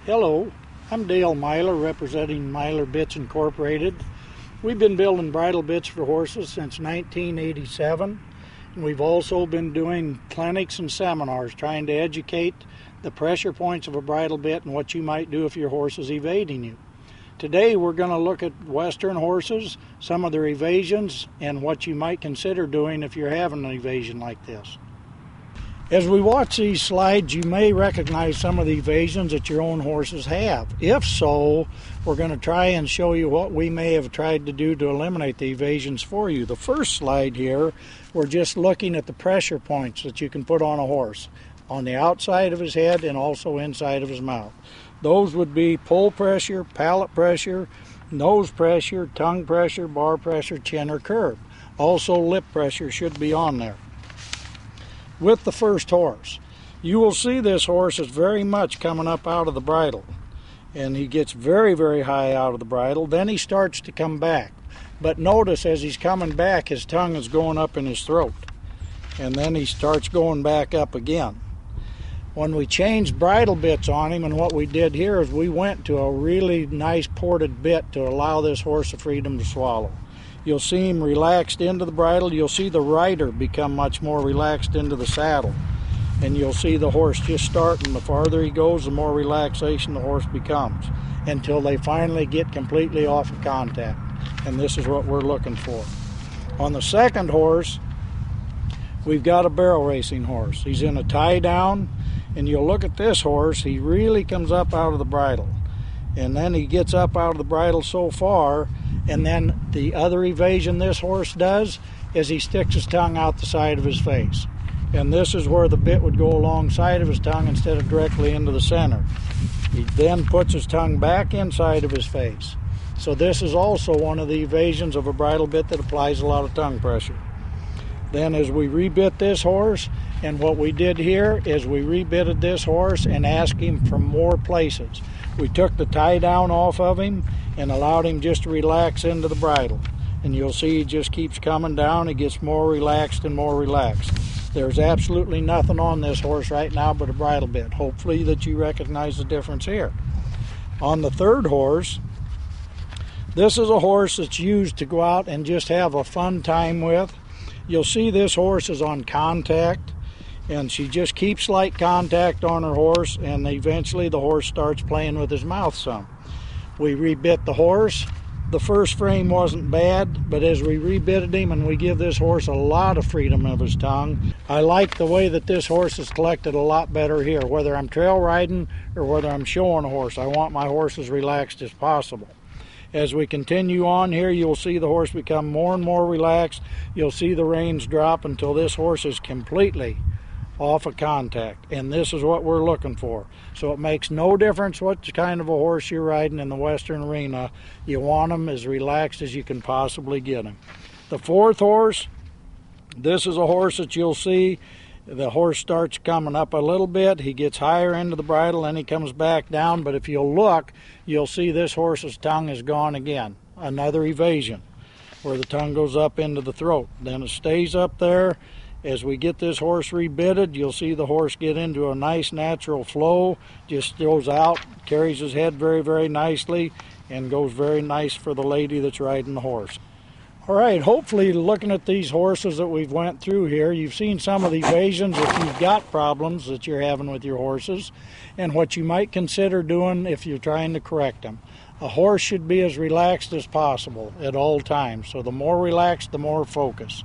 Hello, I'm Dale Myler representing Myler Bits Incorporated. We've been building bridle bits for horses since 1987, and we've also been doing clinics and seminars trying to educate the pressure points of a bridle bit and what you might do if your horse is evading you. Today we're going to look at Western horses, some of their evasions, and what you might consider doing if you're having an evasion like this. As we watch these slides, you may recognize some of the evasions that your own horses have. If so, we're going to try and show you what we may have tried to do to eliminate the evasions for you. The first slide here, we're just looking at the pressure points that you can put on a horse, on the outside of his head and also inside of his mouth. Those would be pull pressure, palate pressure, nose pressure, tongue pressure, bar pressure, chin or curb. Also lip pressure should be on there. With the first horse, you will see this horse is very much coming up out of the bridle, and he gets very, very high out of the bridle. Then he starts to come back, but notice as he's coming back, his tongue is going up in his throat, and then he starts going back up again. When we changed bridle bits on him, and what we did here is we went to a really nice ported bit to allow this horse the freedom to swallow. You'll see him relaxed into the bridle. You'll see the rider become much more relaxed into the saddle. And you'll see the horse just starting. The farther he goes, the more relaxation the horse becomes, until they finally get completely off of contact. And this is what we're looking for. On the second horse, we've got a barrel racing horse. He's in a tie down, and you'll look at this horse, he really comes up out of the bridle. And then he gets up out of the bridle so far, and then the other evasion this horse does is he sticks his tongue out the side of his face. And this is where the bit would go alongside of his tongue instead of directly into the center. He then puts his tongue back inside of his face. So this is also one of the evasions of a bridle bit that applies a lot of tongue pressure. Then as we rebit this horse, and what we did here is we rebitted this horse and asked him from more places. We took the tie down off of him and allowed him just to relax into the bridle. And you'll see he just keeps coming down. He gets more relaxed and more relaxed. There's absolutely nothing on this horse right now but a bridle bit. Hopefully that you recognize the difference here. On the third horse, this is a horse that's used to go out and just have a fun time with. You'll see this horse is on contact, and she just keeps light contact on her horse, and eventually the horse starts playing with his mouth some. We rebit the horse. The first frame wasn't bad, but as we rebitted him and we give this horse a lot of freedom of his tongue, I like the way that this horse is collected a lot better here. Whether I'm trail riding or whether I'm showing a horse, I want my horse as relaxed as possible. As we continue on here, you'll see the horse become more and more relaxed. You'll see the reins drop until this horse is completely off of contact, and this is what we're looking for. So it makes no difference what kind of a horse you're riding in the Western arena. You want him as relaxed as you can possibly get him. The fourth horse, this is a horse that you'll see the horse starts coming up a little bit. He gets higher into the bridle and he comes back down, but if you'll look, you'll see this horse's tongue is gone again. Another evasion where the tongue goes up into the throat. Then it stays up there. As we get this horse rebitted, you'll see the horse get into a nice natural flow, just goes out, carries his head very, very nicely, and goes very nice for the lady that's riding the horse. All right, hopefully looking at these horses that we've went through here, you've seen some of the evasions if you've got problems that you're having with your horses, and what you might consider doing if you're trying to correct them. A horse should be as relaxed as possible at all times, so the more relaxed, the more focus.